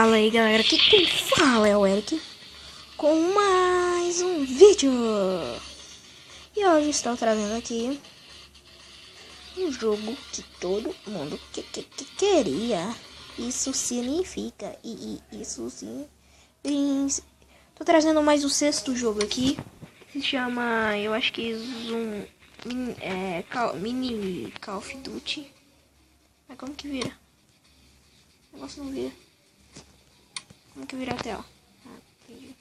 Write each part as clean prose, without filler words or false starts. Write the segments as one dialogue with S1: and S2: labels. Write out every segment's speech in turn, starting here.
S1: Fala aí galera, aqui quem fala é o Eric com mais um vídeo. E hoje estou trazendo aqui um jogo que todo mundo queria. Isso significa, isso sim. Tô trazendo mais o sexto jogo aqui. Se chama, eu acho que Mini Call of Duty. Mas como que vira? O negócio não vira. Como que vira a tela? Entendi.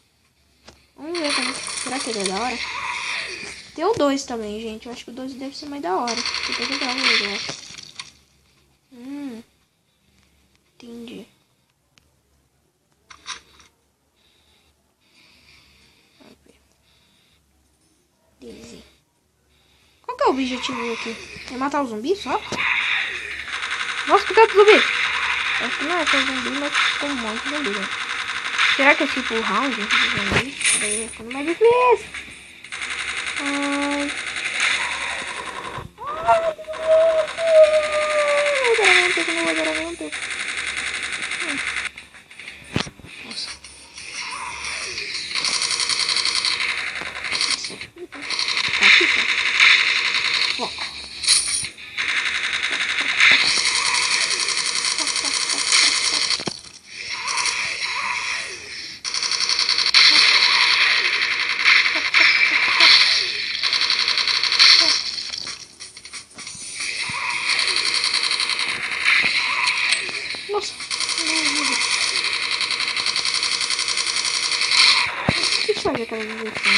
S1: Vamos ver como. Será que ele é da hora? Tem o 2 também, gente. Eu acho que o 2 deve ser mais da hora. Depois eu gravo ele, eu acho. Entendi. Vamos ver. Daisy. Qual que é o objetivo aqui? É matar o zumbi só? Nossa, que tanto zumbi! Acho que não é só zumbi, mas tem um monte de zumbi, né? Será que é tipo o round de zumbi? Daí vai ficando mais difícil. Ai, não vou dar um tempo. Nossa. Tá aqui, tá? Foco. Nossa, o que faz aquela injeção?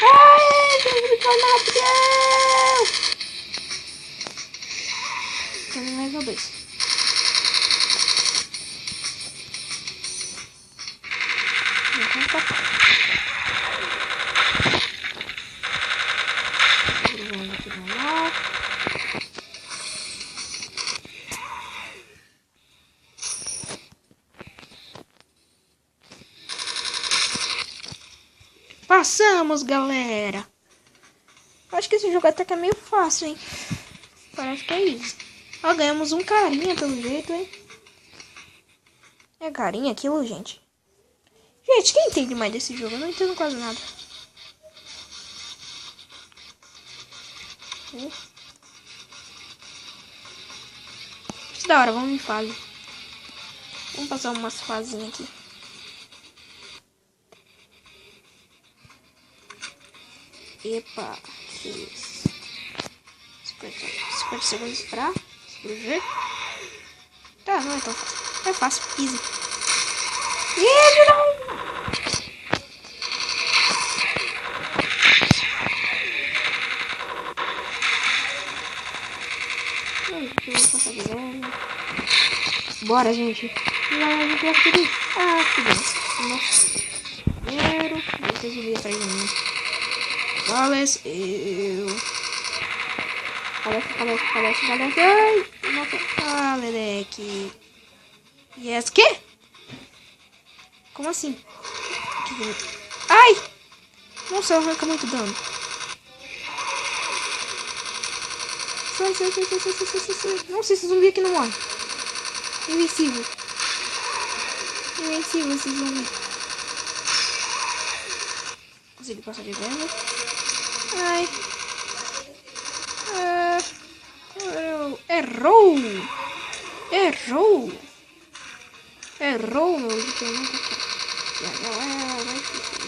S1: Ai, Jesus, vai mais Deus! Tem mais ou dois. Passamos, galera. Acho que esse jogo até que é meio fácil, hein? Parece que é isso. Ó, ganhamos um carinha pelo jeito, hein? É carinha aquilo, gente? Gente, quem entende mais desse jogo? Eu não entendo quase nada. Que da hora, vamos em fase. Vamos passar umas fases aqui. Epa, que isso? 50 segundos pra explodir. Tá, não é tão fácil. É fácil, easy. Ih, não! Eu vou passar de velho. Bora, gente. Ah, que bom. Nossa. Primeiro, vocês vão vir atrás de mim. Faleceu. Falece. Ai, nossa. Ah, Ledeque. Yes, que? Como assim? Ai! Nossa, ela arranca muito dano. Sai. Nossa, esse zumbi aqui não morre. Invencível esse zumbi. Consegui passar de velho. Ai. Errou, meu Deus. E a galera vai ficar.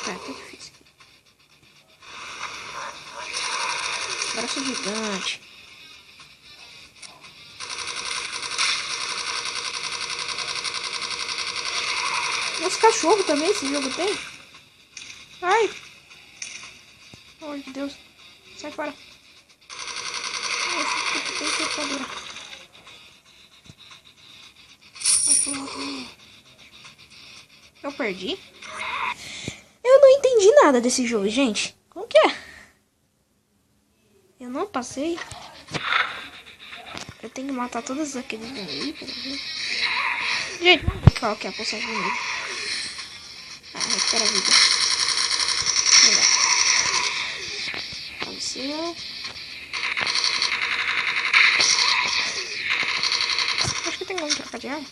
S1: Tá difícil. Braço gigante. Esse cachorro também, esse jogo tem? Ai! Pelo amor de Deus. Sai fora. Esse tem que ser dura. Eu perdi? Eu não entendi nada desse jogo, gente. Como que é? Eu não passei. Eu tenho que matar todos aqueles zumbis pra ver. Gente, vamos ver qual que é a poção vermelha. Recupera a vida. Legal. Faleceu. vamos trocar de arma.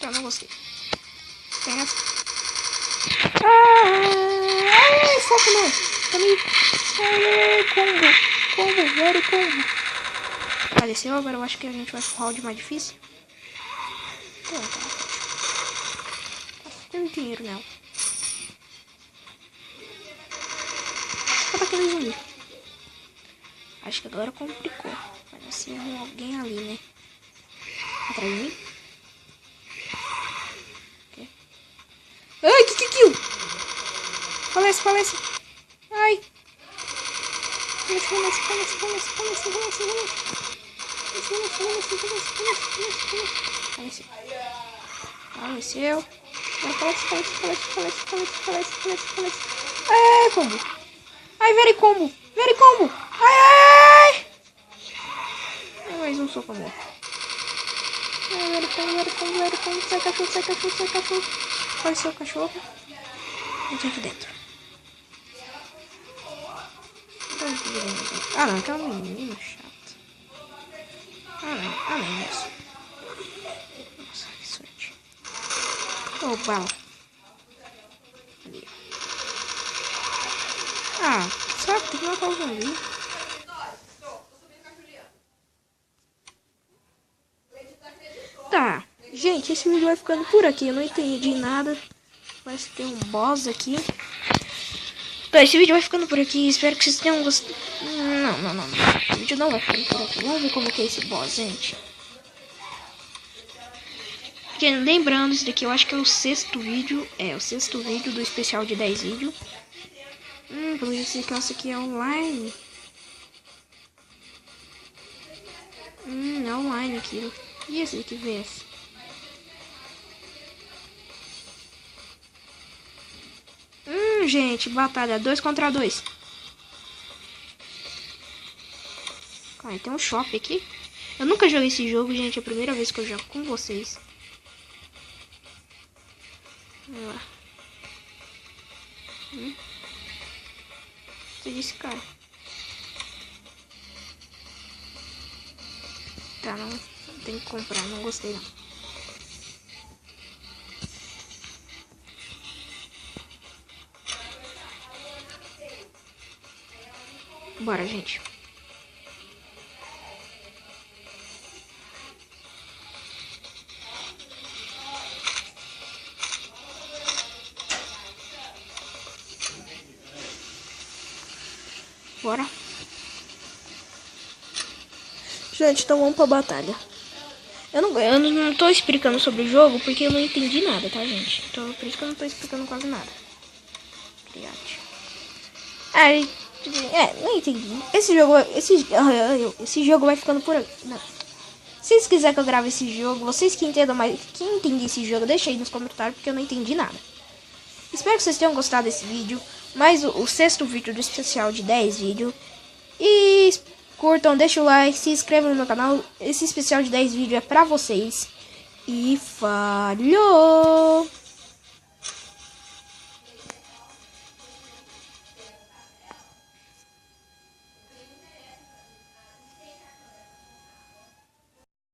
S1: Tá, não gostei. Tem essa. Foco não. Também. Combo, velho, combo. Faleceu, agora eu acho que a gente vai pro round mais difícil. Tá. Tem dinheiro nela. Só aquele zumbi. Acho que agora complicou. Vai ser alguém ali, né? Atrás de mim. Okay. Ai, que kill! Falece. Ai. Falece. Faleceu. Falece. Ai, combo. Ai, very combo. Ai. Mais um soco morto. Ai, very combo. Sai cachorro. Apareceu o cachorro. Entra aqui dentro. Ah, não, aquela menina chata. Ah, não, isso. Nossa, que sorte. Oh, bala. Ali. Ah, sabe, tem que matar o zumbi. Tá, gente, esse vídeo vai ficando por aqui. Eu não entendi nada. Parece que tem um boss aqui. Tá, esse vídeo vai ficando por aqui. Espero que vocês tenham gostado. Não. O vídeo não vai ficando por aqui. Vamos ver como que é esse boss, gente. Porque, lembrando, esse daqui eu acho que é o 6º vídeo. É, o 6º vídeo do especial de 10 vídeos. Pelo jeito esse aqui é online. É online aquilo. E esse aqui, VS? Gente, batalha 2 contra 2. Aí tem um shopping aqui. Eu nunca joguei esse jogo, gente. É a primeira vez que eu jogo com vocês. Vamos lá. Você disse, cara. Tá, não tem que comprar. Não gostei, não. Bora, gente. Bora. Gente, então vamos pra batalha. Eu não tô explicando sobre o jogo porque eu não entendi nada, tá, gente? Então, por isso que eu não tô explicando quase nada. Obrigado. Não entendi. Esse jogo vai ficando por aqui. Não. Se vocês quiserem que eu grave esse jogo, vocês que entendam mais, quem entende esse jogo, deixa aí nos comentários, porque eu não entendi nada. Espero que vocês tenham gostado desse vídeo. Mais o 6º vídeo do especial de 10 vídeos. E curtam, deixa o like, se inscrevam no meu canal. Esse especial de 10 vídeos é pra vocês. E falhou!